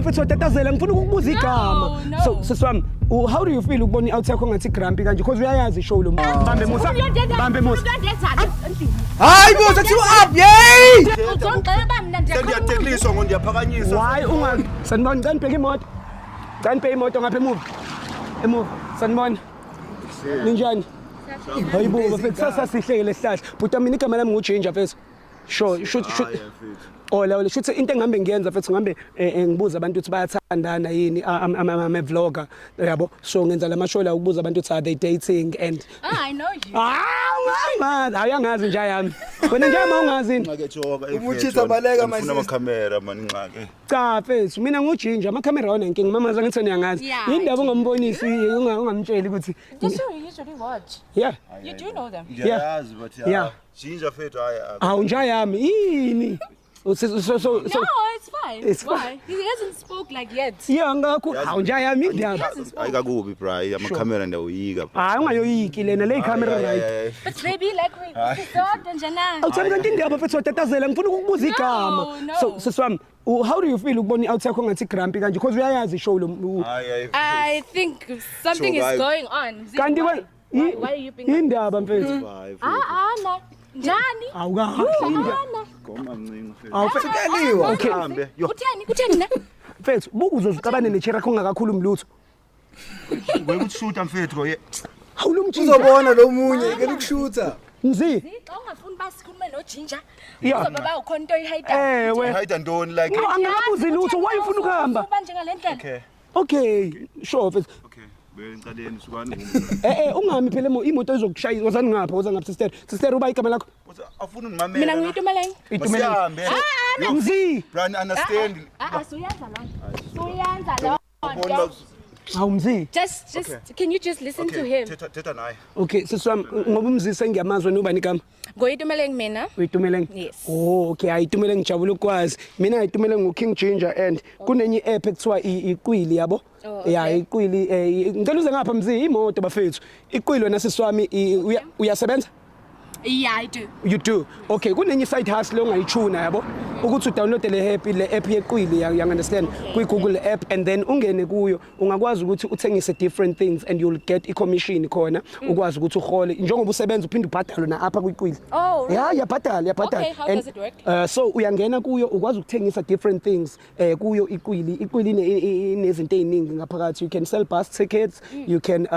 mfethu watatazela ngifuna ukukubuza igama. No. So siswami, how do you feel ukubona i-out yakho ngathi grumpy kanje because uyayazi ishow lo. Bambe Musa. Bambe Musa. Hayi Musa thiwa up yey. Sengiyatekliswa ngondiyaphakanyisa. Why unga sanibona ngicela nibheke imoto. Ngicela nibheke imoto ngapha emuva. Emuva sanibona. Ninjani? Hayibo mfethu sasihleke lesihlahla. But mina igama lami nguJinja mfethu. Sure, shoot. Oh la shothi into engihambe ngiyenza mfethu ngihambe ngibuza abantu ukuthi bayathandana yini ama vlogger yabo so ngenza lama show la ukubuza abantu ukuthi are they dating and I know you. Man ayangazi nje yami wena nje mawungazi Ngake joka Umuchitha baleka manje ama camera mani ngxake. cha mfethu mina nguJinja ama camera wona inkingi mama zangithi uyangazi indaba ongambonisi ungamtsheli ukuthi Just so you usually watch. yeah You do know them. Ngiyazi but Yeah. Jinja fethu haya. awu nje yami yini so No, it's fine. It's Why? He hasn't spoke like yet. yeah ngakho awu nje yami indaba Ayikakubi bra ama camera ndawoyika. hayi ungayoyiki lena le camera right But maybe like we thought and Jana. awuthanda kanti indaba mfethu watatazela ngifuna ukukubuza igama No. so siswami how do you feel ukubona i-out yakho ngathi grumpy kanje because uyayazi ishow lo I think something is Sure, going on. kanti Why are you being indaba mfethu no. Njani? awukahle indaba Goma mncinci fethu. Awufekeliwa. okay Kutheni na? mfethu buku uzozikabane nechera yakho ungakakhulu umlutho Wekushuta mfethu ko ye. hawu lo mjinja Uzobona lo munye ke ukushutha. mzi Xa ungafuni basikhulume noJinja. Yeah. Uzoba ukhona into oyihayida. ewe Hide ntoni like no angakabuzi lutho why ufuna ukuhamba Manje ngalendlela. okay. okay sure mfethu Okay. Becaleni sukani ungami phela imoto izokushaya wazani ngapha waza ngapha sister uba igama lakho Afuna unimamela. Mina ngiyitumeleng. Masihambe. mzi Brand understand. Suyenza lo. Suyenza lo. hawu mzi Just can you just listen to him? Thetha naye. okay siswami ngoba umzi sengiyamazwe nobani igama Ngoyitumeleng mina. uyitumeleng Yes. oh okay ayitumeleng ngijabula ukwazi mina ayitumeleng uKing Ginger and kunenye app ekuthiwa iqwili yabo yeah iqwili ngicela uze ngapha mzi imoto bafethu iqwili wena siswami uyasebenza Yeah, I do. you do okay kunenye side hustle ongayichuna yabo ukuthi udownload le app yeqwili you understand ku Google app and then ungene kuyo ungakwazi ukuthi uthengise different things and you'll get i-commission khona ukwazi ukuthi uhole njengoba usebenza uphinde ubhadale na apha kwiqwili Oh, really? yeah yabhadala Okay, how does it work? so uyangena kuyo ukwazi ukuthengisa different things kuyo iqwili inezinto eziningi ngaphakathi you can sell bus tickets you can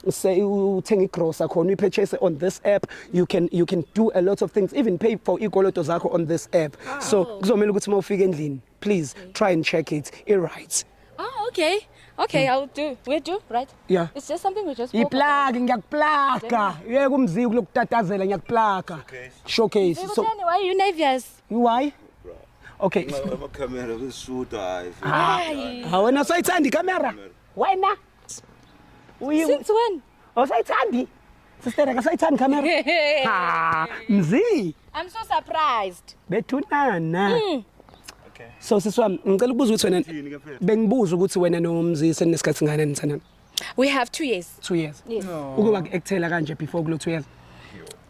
say uthenga igrocer khona uyipurchase on this app you can do a lot of things even pay for ikoloto zakho on this app so kuzomela ukuthi mawufika endlini please try and check it right Oh, okay, I'll do. We do, right? Yeah. It's just something we just spoke about. iplug ngiyakuplaga yeke umziki lokutatazela ngiyakuplaga showcase so Kutheni, why are you nervous? why okay Ama camera kushuta hayi. wena sayithanda ikamera wena Since when? awusayithandi sister akasayithandi kamera ha mzi I'm so surprised. bethunana Okay. so siswami ngicela ukubuza ukuthi wena Yini ke mfethu? bengibuza ukuthi wena nomzi seninesikhathi ngane nithandana We have 2 years. 2 years Yes. ukuba akuthela kanje before kulo 2 years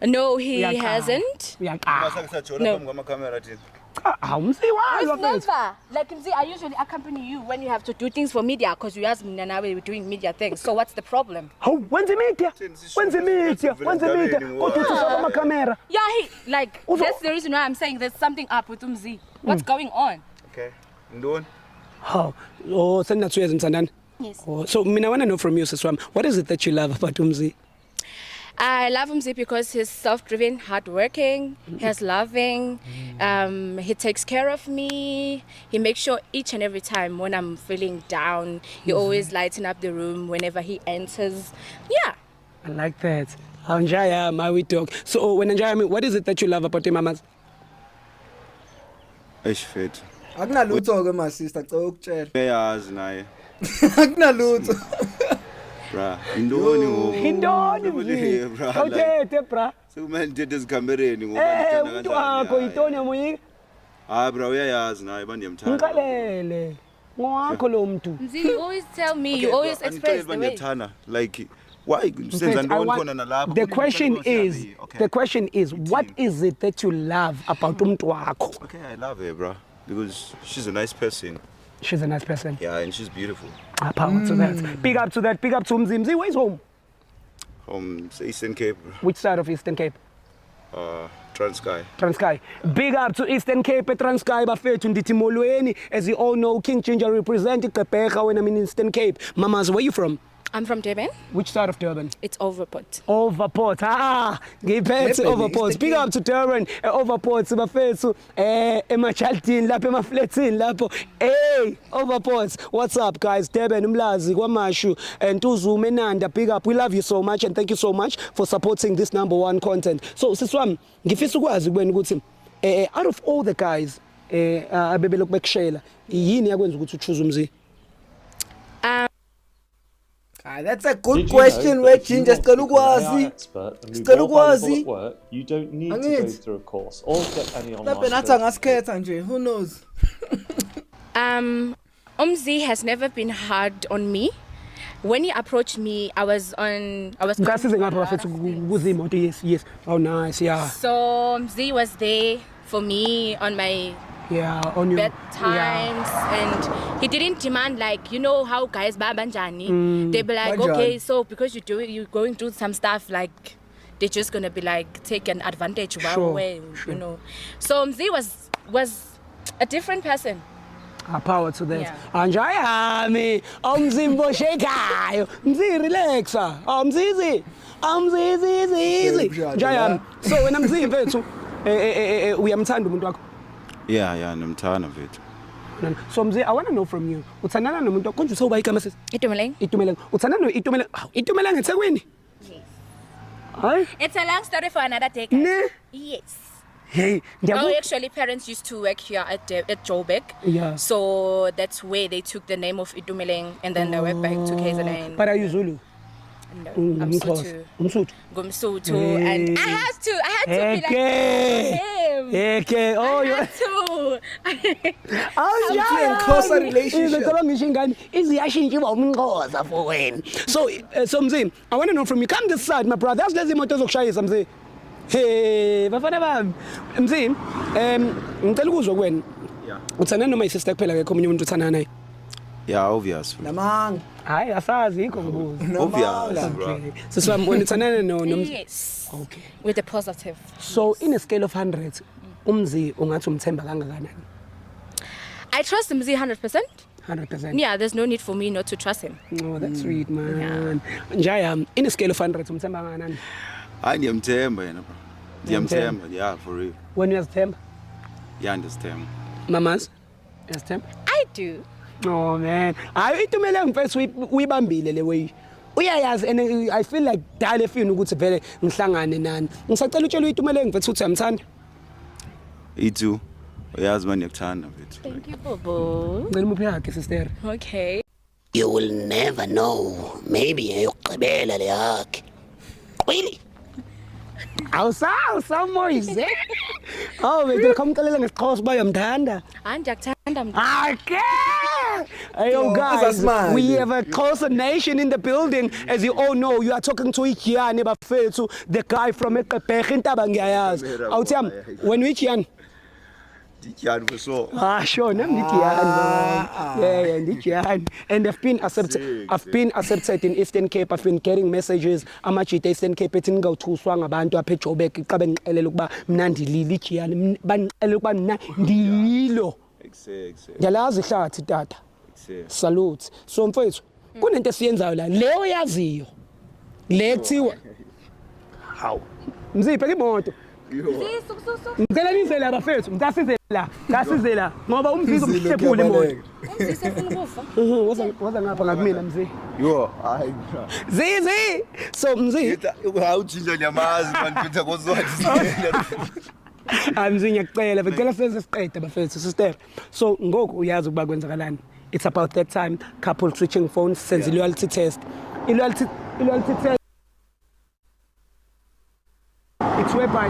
No, he Uyaqala. hasn't. uyaqala Masake sajona No. phambi kwama camera thina. hawu mzi wayo We've never. Like, see, I usually accompany you when you have to do things for media because you ask me now we're doing media things. So what's the problem? hawu wenze media kodwa uthi usaba amakamera Yeah, that's the reason why I'm saying there's something up with Umzi. What's going on? Okay. Ndoni? hawu oh senina 2 years nithandana Yes. oh so mina I want to know from you siswami what is it that you love about umzi I love Umzi because he's self-driven, hardworking, he's loving, he takes care of me, he makes sure each and every time when I'm feeling down, he always lighten up the room whenever he enters. Yeah. I like that hawu njaya my we talk so when njaya what is it that you love about your mamas Eish fethu. Akunalutho ke my sister cela ukutshela. Uyazi naye. Akunalutho. Bra, indoni ngoku. Indoni mzi Bra, awuthethe bra sekumele ndithethe ezikamereni ngoba ngithanda umuntu wakho kanjani. yitoni yamoyika Hayi bra uyayazi naye bandiyamthanda. ngiqalele ngowakho lo muntu Umzi, you always tell me, you always express the way. bandiyamthanda like why senza ntoni khona nalapha. the question is what is it that you love about umuntu wakho Okay, I love her bro because she's a nice person. She's a nice person. Yeah, and she's beautiful. Power to that. Big up to that. Big up to Mzimzi. Where's home? It's Eastern Cape, Which side of Eastern Cape? Transkei. Transkei. Big up to Eastern Cape, Transkei, bafethu ndithi molweni. As you all know, King Ginger represented Gqeberha when I'm in Eastern Cape. Mamas, where you from? I'm from Durban. Which side of Durban? It's Overport. Overport. Ngiphethe Overport. Big up to Durban. Overport bafethu emachaldini lapha emaflatini lapho. Hey, Overport. What's up guys? Durban umlazi kwamashu and Tuzu Menanda. Big up. We love you so much and thank you so much for supporting this #1 content. So siswami ngifisa ukwazi kubena ukuthi out of all the guys abebelokhu bekushela yini yakwenza ukuthi uchoose Mzi? That's a good question, where Ginger sicela ukwazi. Sicela ukwazi. You don't need to go through a course or get any online. Lapha nathi angasikhetha nje, who knows? Umzi has never been hard on me. When he approached me, I was Ngasize ngapha bafethu kuzimoto. Yes. Oh nice, yeah. So Umzi was there for me on my on your bad times, and he didn't demand like, you know how guys babanjani. They be like, okay, so because you're going through some stuff, like they're just gonna be like taking advantage of our way, you know. So Mzi was a different person. Power to that. Yeah. Anjayami, Mzimbo shekayo, Mzi relaxa, Mzizi, easy. Njayami. So when Mzi mfethu uyamthanda umuntu wakho? Yeah, nimthanda mfethu. So Mzi, I want to know from you. Uthandana nomuntu wakho konje usoba igama sithi? Itumeleng. Uthandana noItumeleng? Itumeleng eThekwini? Yes. Hayi? It's a long story for another day, guys. Ne? Yes. Hey, Actually, parents used to work here at Joburg. Yeah. So that's where they took the name of Itumeleng and then they went back to KZN. But are you Zulu? No, I'm Sotho. Gumsotho. And I had to be like him. Okay. Oh, I had to. Something closer relationship. So Mzi, I want to know from you. Come this side, my brother. Let's imoto zokushayisa Mzi. Hey, bafana bami. Mzi, ngicela ukuzwa kuwena. Yeah. Uthandana noma isister kuphela ke omunye umuntu uthandana naye? Yeah, obvious. Namang. Hayi, asazi ikho ngibuza. Obvious, bro. Siswami wena uthandana no Yes. Okay. With a positive. So in a scale of 100, Umzi ungathi umthemba kangakanani? I trust Mzi 100%. 100%. Yeah, there's no need for me not to trust him. Oh, that's sweet, man. Njaya, in a scale of 100, umthemba kangakanani? Hayi ngiyamthemba yena bro. Ngiyamthemba, yeah, for real. When you themba? Yeah, understand. Mamas? Themba? I do. Oh man. Hayi Itumeleng first uyibambile le way. Uyayazi and I feel like dale efini ukuthi vele ngihlangane nani. Ngisacela utshela uItumeleng mfethu ukuthi uyamthanda. Itu. Uyazi manje ngikuthanda mfethu. Thank you, Bobo. Ngicela umuphi yakhe sister. Okay. You will never know. Maybe eyokugqibela le yakhe. Really? Awusa Moise. Oh, wethu khomxelela ngesixhosa bayamthanda. Ndiyakuthanda mntu. Okay. Hey, yo, guys, we have a closer nation in the building. As you all know, you are talking to Ichiani Bafethu, the guy from Gqeberha Intaba ngiyayazi. Awuthiyami, when Ichiani? Dikyani for sure. Sure, I'm Dikyani. Yeah, Dikyani. And I've been accepted in Eastern Cape. I've been getting messages. Amajita Eastern Cape ethi ngawuthuswa ngabantu apha eJoburg iqabe ngixelela ukuba mina ndilili Dikyani. Banixelela ukuba mina ndilo. Ngiyalazi ihlathi tata. Salute. So mfethu, kunento esiyenzayo la. Leyo yaziyo. Le kuthiwa. Hawu. Mziphe imoto. Ngicela nizela bafethu, ngasize la ngoba umzizo umhlephule imoto. Umzi sefuna ukufa. Waza ngapha ngakumina Mzi. Yo, hayi. Zizi. So Mzi, How Ginger nyamazi maniphetha kozwathi. Mzi ngiyacela, ngicela senze siqede bafethu sister. So ngoku uyazi ukuba kwenzakalani. It's about that time couple switching phones senze loyalty test. Loyalty test. It's whereby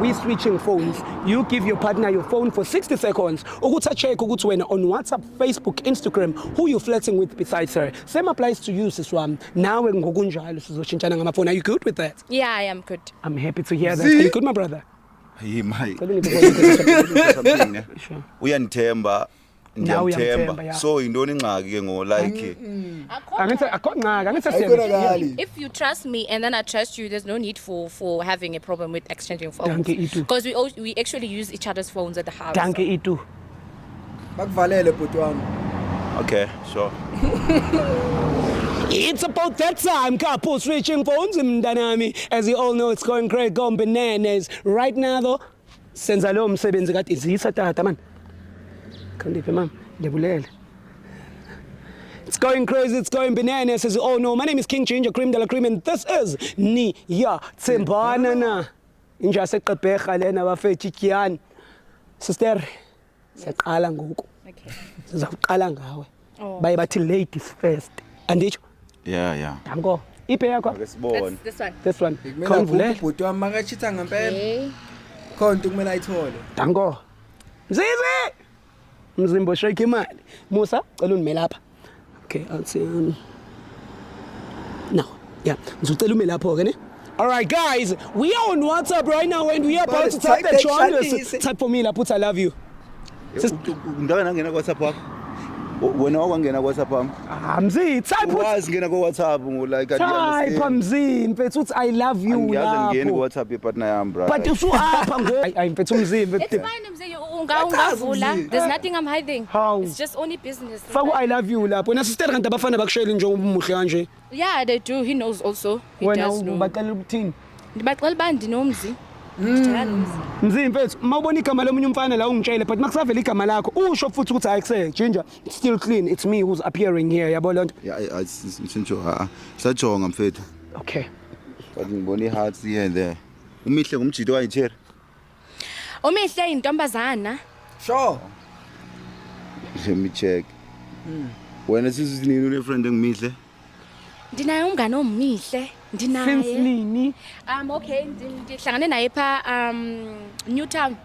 we switching phones. You give your partner your phone for 60 seconds. Ukuthi check ukuthi wena on WhatsApp, Facebook, Instagram, who you flirting with besides her. Same applies to you, Siswam. Nawe ngokunjalo sizoshintshana ngamaphone. Are you good with that? Yeah, I am good. I'm happy to hear that. Are you good, my brother? Hey, Mike. Sure. Uyandithemba Ndiyamthemba. yeah. So yintoni ingxaki ke ngo like If you trust me and then I trust you, there's no need for having a problem with exchanging phones. Danke, Itu. Because we actually use each other's phones at the house. Danke Itu. Bakuvalele bhuti wami. okay, sure. It's about that time, couple switching phones, mntanami. As you all know, it's going crazy, going bananas. Right now, though, senza lo msebenzi kade izisa tata man. Kandiphi mama? Ngiyabulele. It's going crazy, it's going bananas, as you all know. My name is King Ginger, Cream de la Cream, and this is Niya Tsembana na. Inja seqebhega lena bafethi Kyani. Sister, siyaqala ngoku. Okay. Sizaqala ngawe. Oh. Baye bathi ladies first. Anditsho? Yeah. Danko. Iphe yakho? Ake sibone. This one. This one. Kumele Khawuvulele. ubhuti wami makachitha ngempela. Okay. Khona into kumele ayithole. Danko. Mzizi. Mzimbo shake imali. Musa, cela unime lapha. Okay, I'll say now. Yeah. Ngizocela ume lapho ke ne? All right guys, we are on WhatsApp right now and we are about to tap the triangles. Type for me lapho I love you. Ndawe nangena ku WhatsApp wakho. Wena wakwangena ku WhatsApp wami. Mzi, type Wazi ngena ku WhatsApp like I type mzi, mfethu uthi I love you Ngiyazi ngene ku lapho. WhatsApp yepartner yami bro. But usu apha ngo. Ay mfethu mzi, It's mfethu. fine, Mzee. Ungavula. There's nothing I'm hiding. How? It's just only business. Faku I love you lapho. Wena sister kanti abafana bakushayela njengoba umuhle kanje. Yeah, they do. He knows also. He Wena does know. ubaqala ukuthini? Ndibacela uba ndinomzi. Ndijala nomzi. Mzi mfethu, mawubona igama lomunye umfana la ungitshele but makusavela igama lakho usho futhi ukuthi ayikuse Ginger, it's still clean. It's me who's appearing here. Yabo lonto. Yeah, sintsho sajonga mfethu. Okay. But ngibona ihearts here and there. Umihle ngumjito wayithera. Umihle intombazana. Sure. Let me check. Wena sizinini une friend engimihle? Ndinaye umngane omihle. Since Ndinaye. nini? Okay, ndihlangane naye pha Newtown.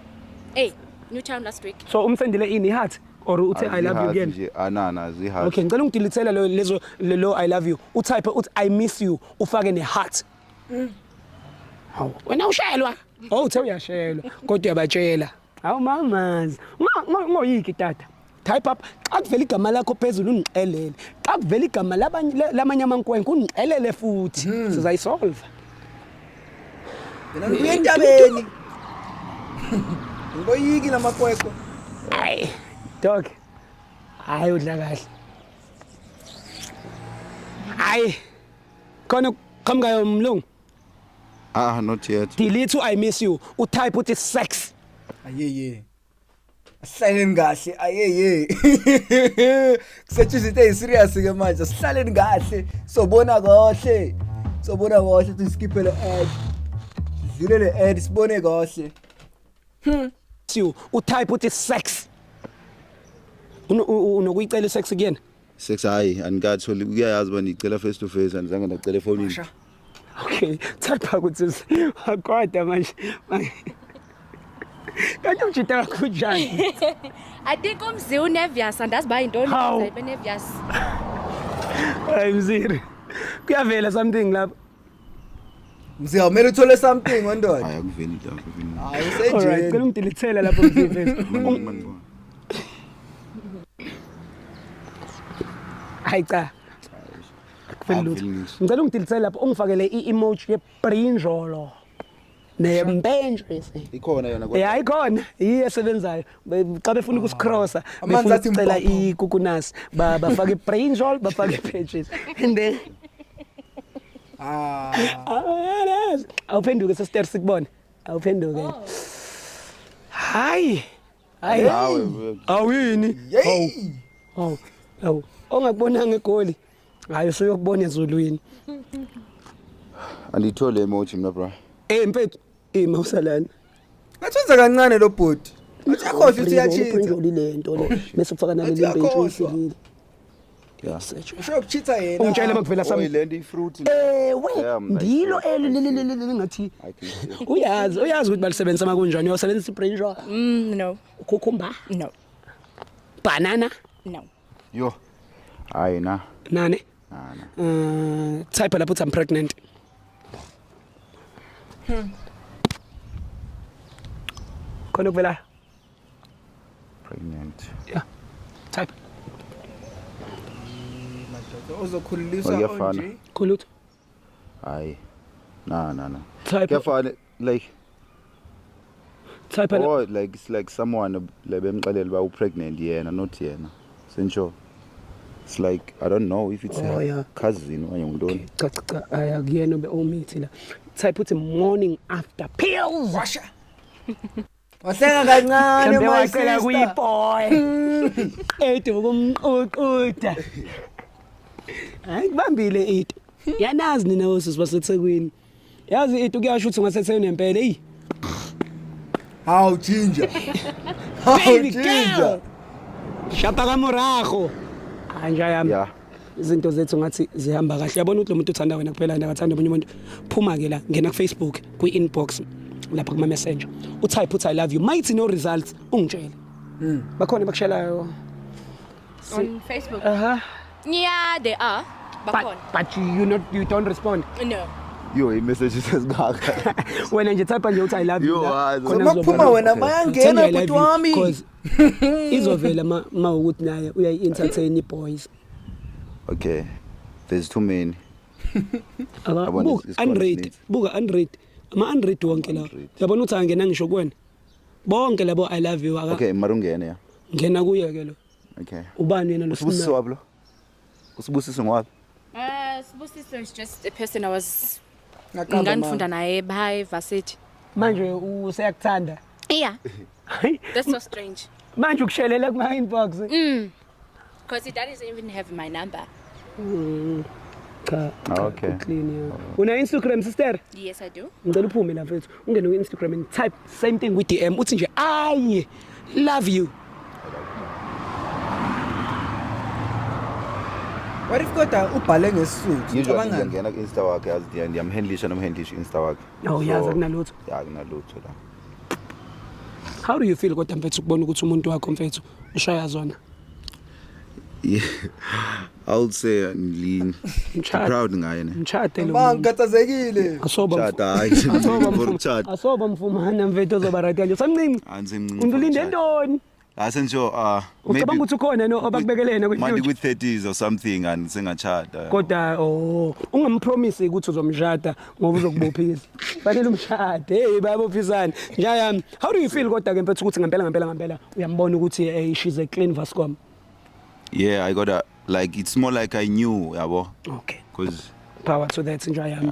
Hey, Newtown last week. So umsendile ini heart or uthe I love you again? Nje anana zihearts. Okay, ngicela ungidilithela lo I love you. Utype uthi I miss you ufake ne heart. Hawu, wena ushayelwa. Oh, uthe uyashayelwa. Kodwa uyabatshela. Hawu mamazi. Ngoyiki tata. Type up. Xa kuvela igama lakho phezulu ungixelele. Xa kuvela igama lamanye amankwenke ungixelele futhi. Sizayisolve. Mina ngibuye entabeni. Ngoyiki lamakwekwe. Hayi. Dog. Hayi udla kahle. Hayi. Khona qhamuka umlungu. Not yet. Delete I miss you. Utype uthi sex. Ayeye. Asihlaleni kahle ayeye. Kusetshenziswa into eziserious ke manje. Asihlaleni kahle. Sobona kahle. Sobona kahle ukuthi skipele ad. Sidlule le ad sibone kahle. You utype uthi sex. Unokuyicela sex again. Sex hayi anikatholi uyayazi bani icela face to face andizange ndacela efonini. Okay, type ukuthi akwada manje. Kanti ujita kanjani? I think umzi unervous andazi ba yintoni How? uzayibe nervous. Hayi mziri. Kuyavela something lapha. Mzee awumele uthole something ondoda. Hayi akuveli akuveli. Hayi Alright, usejeni. ngicela ungidilithele lapho mziri. Hayi cha. Akuveli lutho. Ngicela ungidilithele lapho ungifakele i-emoji yebrinjolo. Nempenje. Ikhona yona kodwa. Yeah, ikhona. Yiyo esebenzayo. Xa befuna ukusikrossa, Amanzi befuna athi ukucela mpopho. ikukunasi, bafake ibrinjol, bafake pages. And then awuphenduke sister sikubone. Awuphenduke. Hayi. Hayi. Nawe Awini. Yey. Awu. Ongakubonanga egoli. Hayi usuyokubona ezulwini. andithole emoji mina bro. Mfethu, mawusalana. Ngathunza kancane lo bhodi. Akhohle ukuthi uyachitha. Ibrinjol lento le. Bese ufaka nale Athi lembe uyakhohlwa. isilile. Yeah. Usho ukuchitha yena. Ungitshele makuvela sami. Oyilento ifruit. Ewe, Yeah, mna, ndilo it's fruit. elo ngathi I think so. uyazi ukuthi balisebenzisa makunjani uyosebenzisa ibrinjol No. cucumber No. banana No. Yo. Hayi na. nane Nana. type lapho uthi I'm pregnant khona kuvela Pregnant. yeah Type. Uzokhuliswa Kuyafana. onje. Khulutho. Hayi. Nah. Type. Kuyafana like Type. oh like it's like someone lebemxelela ba pregnant yena not yena. Sencho. It's like I don't know if it's Oh, a yeah. cousin or yongdoni. Cha akuyena omithi la. Type uthi morning after pills. Washa. Wasenga kancane Mhlambe my wacela sister. kuyiboy. Edu kumququda. Hayi kubambile itu. Yanazi nina osisi baseThekwini. Yazi itu kuyasho ukuthi ngaseThekwini empela hey. Hawu ginger. Baby Hawu girl. ginger. Shapa kamorago. Anja yami. Yeah. Izinto zethu ngathi zihamba kahle. Yabona ukuthi lo muntu uthanda wena kuphela akathanda omunye umuntu. Phuma ke la ngena ku Facebook ku-inbox lapha kuma messenger. Utype uthi I love you. Mighty no results ungitshela. Bakhona bakushelayo. On Facebook. Uh-huh. Yeah, they are. But you don't respond. No. Yo, i-message sesingaka. Wena nje type nje uthi I love you. Yo, la. hayi, Khona Makuphuma kuzobona. wena bayangena Tell you I love bhuti you, wami. 'cause izovela ma ukuthi naye uyayi-entertain i-boys. Okay. There's too many. Yabona, Buka it's called unread, snitch. buka unread. Ama unread wonke la. Unread. Yabona uthi angena ngisho kuwena. Bonke labo I love you aka. Okay, marungene ya. Ngena kuye ke lo. Okay. Ubani yena lo Usibusiso waphi lo? Usibusiso ngwapi? Sibusiso is just a person I was Ngaqamba nganifunda naye by varsity. Manje useyakuthanda. Yeah. Hayi, That's so strange. manje ukushelela kuma inbox. Because he doesn't even have my number. Cha. Okay. Clean ya. Una Instagram sister? Yes, I do. Ngicela uphume la mfethu. Ungene ku Instagram and type same thing with DM uthi nje aye love you. What if kodwa ubhale ngesizulu? Usually Cabangani? ngiyangena ku-Insta wakhe yazi ndiyamhandlisha nomhandlisha i-Insta wakhe. Oh yazi akunalutho. Ya kunalutho la. How do you feel kodwa mfethu ukubona ukuthi umuntu wakho mfethu ushaya zona? Yeah. I would say I'm lean. Mtshade. Proud ngaye ne. Mtshade lo. Mangikhathazekile. Asoba. Chata hayi. Chata. Asoba mfumana mfethu ozoba right kanje. Samncinci. Anzimncinci. Ungilinde ntoni? Asenjo Ucabanga ukuthi ukhona no obakubekele ku manje future. ku-30s or something and sengachata. Kodwa ungampromise ukuthi uzomshada ngoba uzokubophisa. Fanele umshade. Hey bayabophisana. Njayami. How do you feel kodwa ke mfethu ukuthi ngempela uyambona ukuthi she's a clean Vascom? Yeah, I got a like it's more like I knew yabo Okay. cuz Power to that njayami.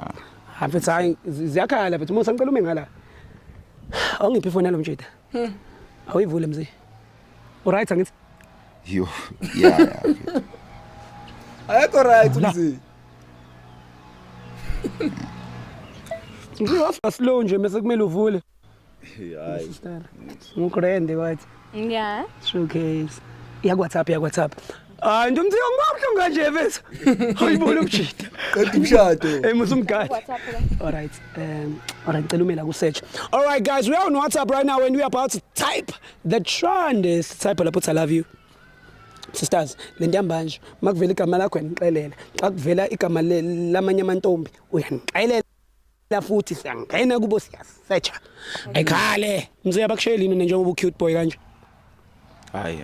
Mfethu hayi ziyakhala mfethu musa ngicela ume ngala. Awungiphi ifoni mjida? Awuyivule mzi. Alright angithi. yo yeah. Okay. Ayekho right mzi. Ngiyofa slow nje mase kumele uvule. Hayi. Sister. Ngikrende wathi. Yeah. Showcase. Ya WhatsApp. Ndomthi ngibabhlungu kanje mfethu. Hayibona ukujida. Qeda umshado. Musumgadi. Alright. Alright, ngicela umela ku search. Alright guys, we are on WhatsApp right now and we are about to type the trend. Type lapho I love you. Sisters, le ndiyamba nje makuvela igama lakho yanixelela. Xa kuvela igama lamanye amantombi uyanixelela futhi siyangena kubo siyasearcha. Ayikhale, mze yabakushayela yini njengoba cute boy kanje. Hayi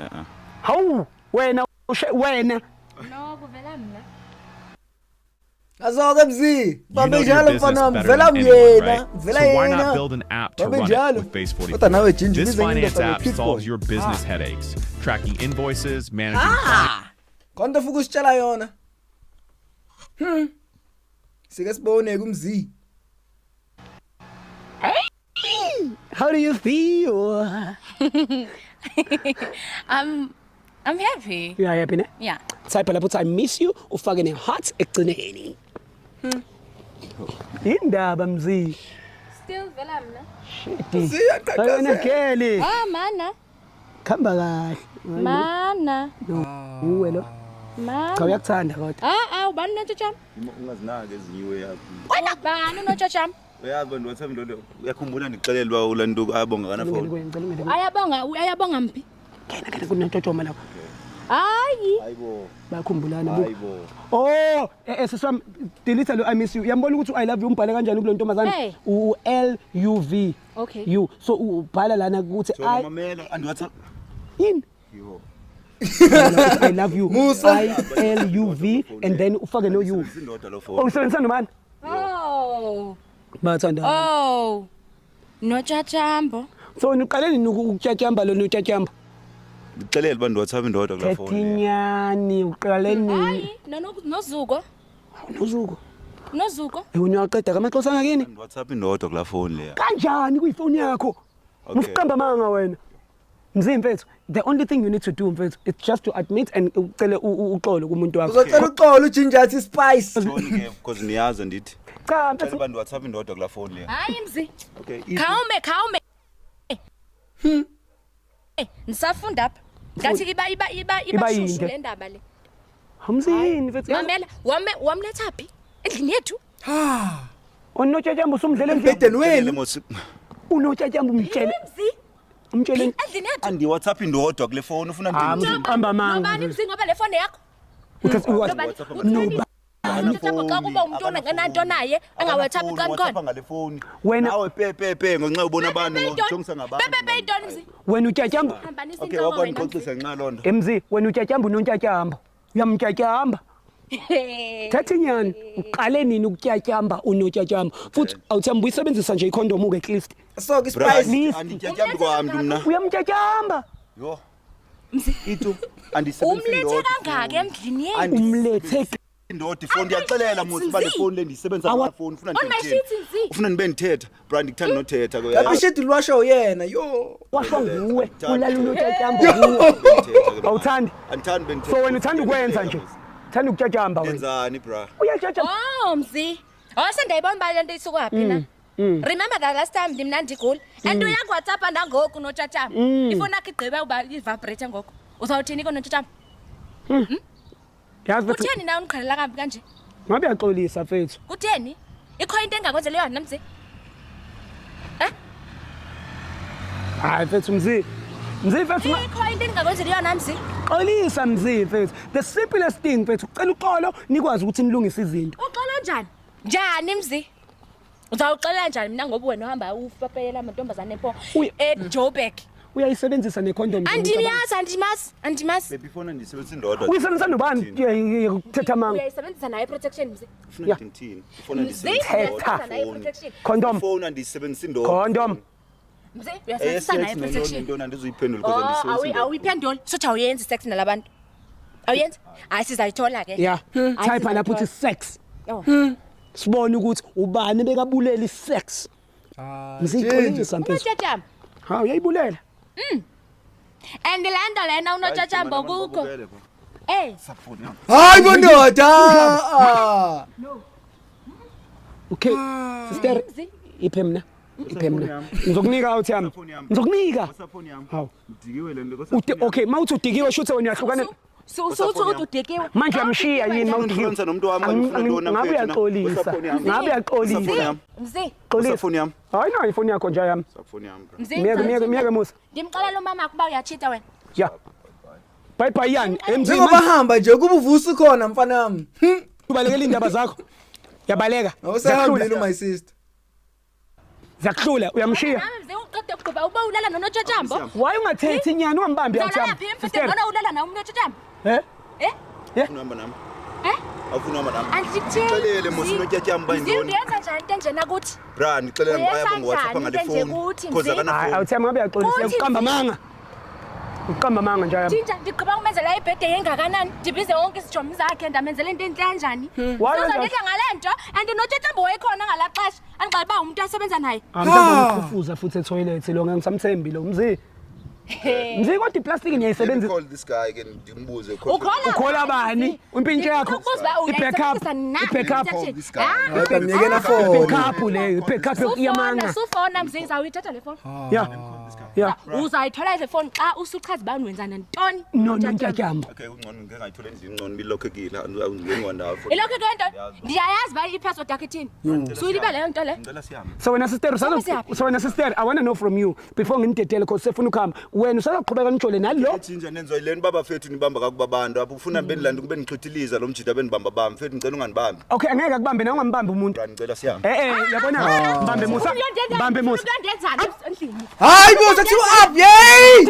Hawu, wena No, kuvela mina. Azoke mzi. You know Bambe your njalo business mfana better mvela than anyone, myena. right? Mvela So why yena. not build an app to Bambe run it njalo. with Base Kodwa nawe 44? Ginger, This bize finance indoda app nge-Pit solves Boy. your business headaches, tracking invoices, managing clients. Konke futhi usitshela yona. Sike sibone kumzi. How do you feel? I'm happy. You are happy ne? Yeah. Type lapho I miss you ufake ne heart ekugcineni. Indaba mzi. Still vela mina. Wena Kelly. Mana. Khamba kahle. Mana. Uwe lo. Mana. Cha uyakuthanda kodwa. Ubani notshotsha? ungazinaki ezinyiwe yakho. Wena bani notshotsha? Uyazi bantu wathemba lo uyakhumbula ndikuxelelwa ulantu ayabonga kana phone. Ayabonga mphi? Kena kunentotshoma lapho. Hayi. Hayibo. Bayakhumbulana bo. Hayibo. Oh, siswami delete lo I miss you. Uyambona ukuthi I love you umbhale kanjani kulo ntombazana? Hey. ULUV. Okay. You. So ubhala lana ukuthi So mamela and WhatsApp. yini? Yo. I love you. Musa. I-L-U-V and then ufake no U. Indoda lo Oh, phone. usebenzisa nobani? Oh. Bathanda. Oh. No chachambo. So niqaleni ukutyatyamba lo notyatyamba. Ngixelele bantu WhatsApp indoda kula phone. Thethinyani uqaleni. Hayi, nozuko. Uzuko. Nozuko. Uyaqeda kamaxhosa ngakini? WhatsApp indoda kula phone leya. Kanjani kuyifoni yakho? Okay. Musiqamba manga wena. Mzimfethu, the only thing you need to do mfethu is just to admit and ucele uxolo kumuntu wakho. Uzocela uxolo uJinja athi spice. Phone ke because niyazi ndithi. Cha Ngicela mfethu. bantu WhatsApp indoda kula phone leya. Hayi mzi. Okay. Khawume. Nisafunda apha. Ngathi iba yinde. shushu le ndaba le. Hamzini mfethu. Mamela, wamletha phi? Endlini yethu? Onotyatyamba usumdlela endlini. Embhedeni wenu. Mos Unotyatyamba umtshele. Mzi. Umtshele. Endlini yethu. andi WhatsApp indoda kule phone ufuna Ah, ndini. mqamba manga. Nobani mzi ngoba le phone yakho? Because Nobani. Nobani xa kuba umuntu onanto naye angawathapi WhatsApp kankona. ngale phone. Wena- Nawe pepe ngonxa ubona abantu ngojongisa ngabantu. Pepe idoni mzi. wena utyatyamba. Hambanisa Okay, intonga wena. wakwaniqoqisa ngenxa lonto. Emzi wena utyatyamba unotyatyamba. Uyamtyatyamba. Thathinyani uqale nini ukutyatyamba unotyatyamba. Futhi awuthemba uyisebenzisa nje ikhondom ke at least. So ke Bra, spice. andityatyambi kwamntu mna. Uyamtyatyamba. Yo. Itu andisebenzisa Umlethe indoda. kangaka emndlini yethu. Umlethe. Indoda ifone ndiyaxelela musi bale phone le ndisebenzisa Awa- ngala phone ufuna On my ndithini? sheets nzi. Ufuna nibe ndithetha. Bra ndikuthanda nothetha ko. Appreciate lwasho yena. Yo. washwa nguwe ulala unotyatyamba nguwe. Awuthandi. Andithandi So bendithetha. wena uthanda ukwenza nje. Uthanda ukutyatyamba wena. Yenzani bra? Uyatyatyamba. Oh mzi. Sendayibona uba le nto isuka phi na? Remember that last time ndimna ndigula and uyangu WhatsApp nangoku notshatsama. Ifoni yakho igqiba uba ivibrate ngoku. Uzawuthini ko notshatsama? Yazi bathi Kutheni na uniqhalela kambi kanje? ngabe uyaxolisa fethu. Kutheni? Ikho into engakwenzela yona mzi. Hayi fethu mzi. Mzi fethu Ikho into engakwenzela yona mzi. xolisa mzi fethu. The simplest thing fethu ucela uxolo nikwazi ukuthi nilungise izinto. Uxola njani? Njani mzi? Uzawuxolela njani mina ngoba wena uhamba ufapeyela amantombazane empo Uy- eJoburg. Uyayisebenzisa necondom. Andimazi. Baby phone ndisebenzisa indoda. Uyisebenzisa nobani ukuthetha manga. Uyayisebenzisa naye protection mzi. Ufuna ndithini? Phone Mzi ndisebenzisa uyayisebenzisa naye phone. protection. Condom. Phone ndisebenzisa indoda. Condom. Mzi uyasebenzisa naye protection. Ntona ndizuyiphendula because Oh, ndisebenzisa indoda. awuyiphenduli. Sothi awuyenzi sex nalabantu. Awuyenzi? Hayi sizayithola ke. Yeah. Type lapho uthi sex. Oh. Sibone ukuthi ubani bekabulela isex. Mzixolisa mfethu. Unotshatsamba. Ha uyayibulela. And lento lena unotshatsamba kukho. Eh. Hayi bondoda. Ah. Okay. Sister Mzi. iphe mina. Iphe mina. Ngizokunika uthi yami. Ngizokunika. Phone yami. Hawu. Udikiwe le nto. Okay, mawuthi udikiwe shuthe wena uyahlukana. Suthi udikiwe. Manje uyamshiya yini mawudikiwe? Ngifuna nomuntu wami ngifuna ntona Ngabe uyaxolisa. Ngabe uyaxolisa. Mzi. Xolisa. Phone yami. Hayi nayo ifoni yakho nje yami. Phone yami. Mzi. Miyeke musa. Ndimxelela umama ukuba uyachita wena. Yeah. Bye bye yani. Emzini Njengoba hamba nje kuba uvusa khona mfana wami. ubalekela indaba zakho. Yabaleka. Awusahambile my sister. Zakuhlula uyamshiya. Nami mzi uqede ukuba uba ulala nonotshatsamba. Why ungathethi nyani ungambambi Uzawulala athi yaphi emfeteni ngona ulala nawe unotshatsamba? Eh? Ufuna hamba nami. Eh? Awufuna hamba nami. Andikutheni. Ngixelele musi unotyatyamba Mzi bayindoni. uyenza njani into enjena kuthi? Bra ngixelela Uyenza ngaya ngoWhatsApp ngale njani into phone. enje kuthi, Because Mzi? akana Hayi phone. awuthema ngabe uyaxolisa Uthi uqamba mzi. manga. Uqamba manga nje yami. Thinta ndigqiba umenzela ibhede yengakanani. Ndibize wonke isijomi zakhe ndamenzela into enhle kanjani? Uzonidla ngale nto and notshatsamba wayekhona ngalaxesha. Angixela uba umuntu asebenza naye. Mhlawumbe ukufuza futhi etoilet lo ngisamthembi lo mzi. Mzi kodwa iplastic ngiyayisebenzisa. Call this guy again ndimbuze. Ukhola bani? Impintshi yakho. I-backup. I-backup. Hayi mnyekena phone. I-backup le, i-backup iyamanga. Sufona mzi zawuyithatha le phone. Yeah. Yeah. Uzayithola le phone xa usuchaza bani wenza nantoni. No nontshatyamba. Okay ungcono ngeke ngayithola endlini ngcono bilokhekile angizweni wandawo. Ilokho ke nto ndiyayazi ba i-password yakhe ithini. Suyiliba leyo nto le. Ngicela siyame. So wena sister I want to know from you before ngindedele because sefuna ukuhamba. Wena usaqhubeka nitshole nalo. Jinja nenzo yileni baba fethu nibamba kakuba bantu apho ufuna benilanda kube nichithiliza lo mjida benibamba bami fethu ngicela unganibambi. Okay angeke kubambe na ungambambi umuntu. Bra ngicela siyame. Yabona mbambe Musa. Mbambe Musa. Uyondenzani endlini? Hayi bo sathi up yay.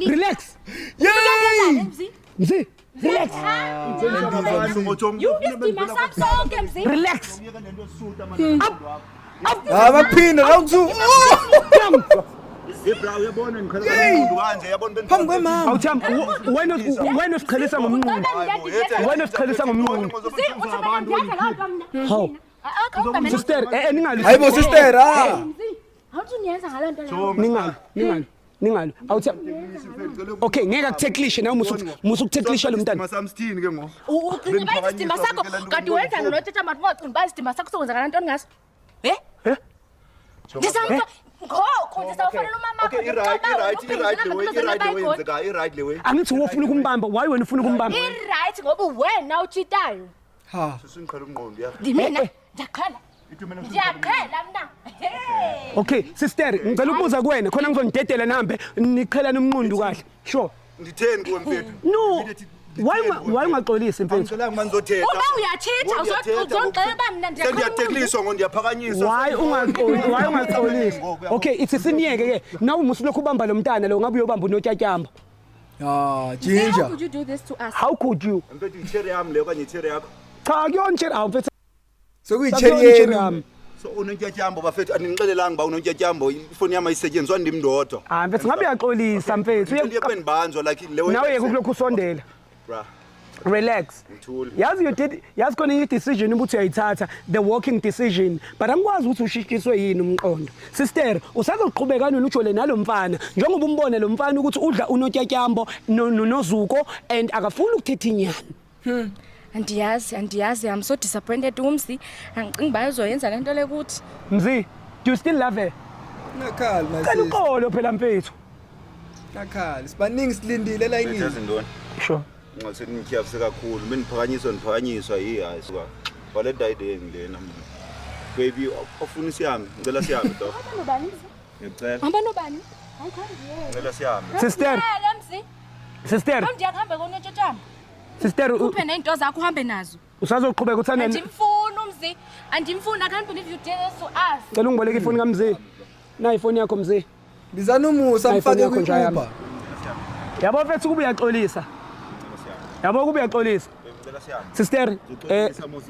Relax. Yay! Mzi, relax. You isidima sami sonke mzi. Relax. Abaphinda round 2. Phambi kwemama. Awutham wena usikhalisa ngomnqulu. Wena usikhalisa ngomnqulu. How? Sister, ningali. Hayibo sister ah. Awuthi niyenza ngalento leyo. Ningali. Awutham. Okay, ngeke kutheklishe nawe musu kutheklisha lo mntana. Masamsithini ke ngo. Uqiniba isidima sakho kanti wenza nonothetha mathi ungaqiniba isidima sakho sokwenza ngalento ngaso. Ngisamfa ngoko ngisawufanele umama wakho. I-right le way. Angithi wofuna ukumbamba, why wena ufuna ukumbamba? I-right ngoba wena uchitayo. Ha. Sisingiqhela umnqondo ya. Dimina ndiyaqhela. Ndiyaqhela mna. Okay, sister, ngicela ukubuza kuwena khona ngizonidedela nambe niqhelana umnqundu kahle. Sure. Nditheni kuwe mfethu? No. Why ungaxolisi mfethu? Angicelanga manizothetha. Uma uyachitha uzongxeba mna Sendiyatekliswa ngo ndiyaphakanyiswa. Why ungaxolisi? Okay, ithi siniyeke ke. Nawe musulokhu ubamba lo mntana lo ngabe uyobamba unotyatyamba. Ah, How ginger. could you do this to us? How could you? Mfethu icherry yami leyo kanye icherry yakho. Cha kuyonje awu mfethu. Sokuyicherry yami. So unotyatyambo bafethu aningixelelanga ba unotyatyambo ifoni yami ayisetyenziswa ndim ndodwa. Ah mfethu ngabe uyaxolisa mfethu. Into yekwendibanjwa like lewe. Nawe yeke kulokhu usondela. Bra. Relax. Ngithule. Yazi khona i decision ukuthi uyayithatha, the walking decision, but angikwazi ukuthi ushishiswe yini umqondo. Sister, usazoqhubeka kanini ujole nalomfana njengoba umbone lo mfana ukuthi udla unotyatyambo nozuko and akafuni ukuthetha inyani. Andiyazi, I'm so disappointed umsi. Angicingi bayozoyenza lento le kuthi. Mzi, do you still love her? Nakhali my Kana sis. uqolo phela mfethu. Nakhali. Sibaningi silindile la yini. Yazi ntoni? Sure. Ngathi nikhiyafise kakhulu, niphakanyiswa yi suka. Wale dayide ngilena manje. Baby, ofuna siyami, ngicela siyami dog. Ngicela, Hamba nobani? ngicela siyami. Sister, sister, Ndiyakuhambe konotyatyamba. sister, Uphe nento zakho uhambe nazo. usazoqhubeka uthanda. Andimfuni umzi. Andimfuni, I can't believe you did this to us. Cela ungiboleke ifoni kaMzi. Na ifoni yakho Mzi. Bizana umusa mfake yakho nje yami. kwi-Uber. Yabo mfethu kuba uyaxolisa. Yabo kuba uyaxolisa. Ngicela siyami. Sister,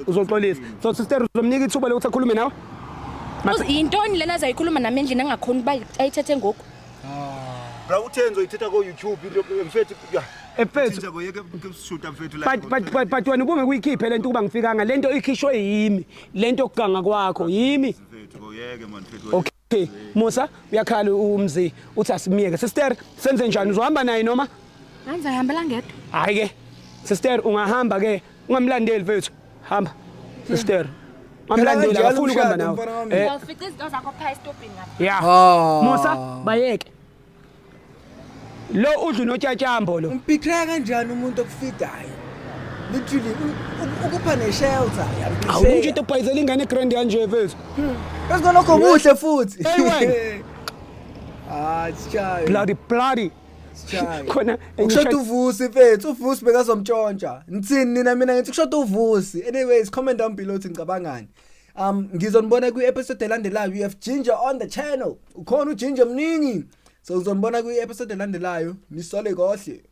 uzoxolisa. So sister uzomnika ithuba lokuthi akhulume nawe. Yintoni lena azayikhuluma nami endlini engakhona uba ayithethe ngoku? Bra uthenzo ithetha ko YouTube into mfethu ya. Mfethu. Thinja koyeke ukushuta mfethu la. But wena ubunge kuyikhiphe lento kuba ngifikanga lento ikhishwe yimi lento okuganga kwakho yimi. Mfethu koyeke man mfethu. Okay, Musa uyakhala uMzi uthi asimiyeke. Sister, senze njani uzohamba naye noma? Ngizahambela ngedwa. Hayi ke. Sister ungahamba ke ungamlandeli mfethu. Hamba. Sister. Ngamlandeli akafuni ukuhamba nawe. Ngizofika izinto zakho phaya estopini ngapha. Yeah. Ah. Musa bayeke. Lo udlu notyatyambo lo. Umpicrea kanjani umuntu okufidayo? Literally ukupha ne-shelter. Awunje into phayizela ingane grand kanje mfethu. Besingalokho kuhle futhi. Hey, wena. Ah, sichayo. Bloody. Sichayo. Khona Ukushoda uvusi mfethu, uvusi bekazomtshontsha. Nithini mina ngithi kushoda uvusi. Anyways, comment down below uthi ngicabangani. Ngizonibona kwi-episode elandelayo. We have Ginger on the channel. Ukhona uGinger mningi. So uzonibona kwi-episode elandelayo. Nisole kahle.